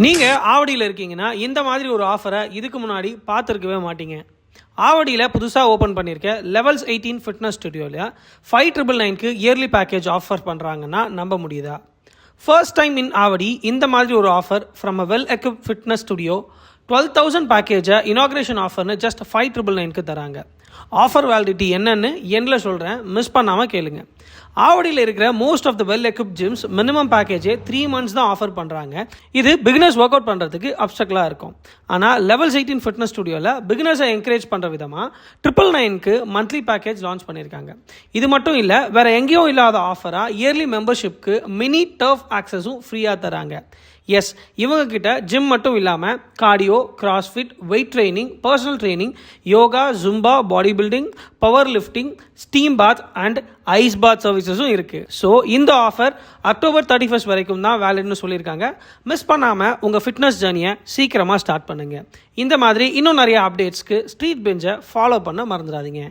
நீங்கள் ஆவடியில் இருக்கீங்கன்னா இந்த மாதிரி ஒரு ஆஃபரை இதுக்கு முன்னாடி பார்த்துருக்கவே மாட்டீங்க. ஆவடியில் புதுசாக ஓப்பன் பண்ணியிருக்க லெவல்ஸ் 18 ஃபிட்னஸ் ஸ்டுடியோவில் 5,999க்கு இயர்லி பேக்கேஜ் ஆஃபர் பண்ணுறாங்கன்னா நம்ப முடியுதா? ஃபர்ஸ்ட் டைம் இன் ஆவடி இந்த மாதிரி ஒரு offer from a well equipped fitness studio 12,000 பேக்கேஜை இனாக்ரேஷன் ஆஃபர்னு ஜஸ்ட் 5,999க்கு தராங்க. ஆஃபர் வேலிடிட்டி என்னன்னு எண்ணில் சொல்கிறேன், மிஸ் பண்ணாமல் கேளுங்க. ஆவடியில் இருக்கிற most of the well equipped gyms minimum பேக்கேஜே 3 months தான் ஆஃபர் பண்ணுறாங்க. இது பிகினர்ஸ் ஒர்க் அவுட் பண்ணுறதுக்கு அப்டக்கலாக இருக்கும். ஆனால் லெவல்ஸ் 18 ஃபிட்னஸ் ஸ்டுடியோவில் பிகினர்ஸை என்கரேஜ் பண்ணுற விதமாக 999க்கு மந்த்லி பேக்கேஜ் லான்ச் பண்ணியிருக்காங்க. இது மட்டும் இல்லை, வேறு எங்கேயும் இல்லாத ஆஃபராக இயர்லி மெம்பர்ஷிப்க்கு மினி டர்ஃப் ஆக்சஸும் ஃப்ரீயாக தராங்க. எஸ், இவங்க கிட்ட ஜிம் மட்டும் இல்லாமல் cardio, crossfit, weight training, personal training, yoga, Zumba, body building, power lifting, steam bath and ice bath சர்வீசஸும் இருக்குது. ஸோ இந்த ஆஃபர் அக்டோபர் 31 வரைக்கும் தான் வேலிட்னு சொல்லியிருக்காங்க. மிஸ் பண்ணாமல் உங்கள் ஃபிட்னஸ் ஜர்னியை சீக்கிரமாக ஸ்டார்ட் பண்ணுங்கள். இந்த மாதிரி இன்னும் நிறைய அப்டேட்ஸ்க்கு ஸ்ட்ரீட் பெஞ்சை ஃபாலோ பண்ண மறந்துடாதீங்க.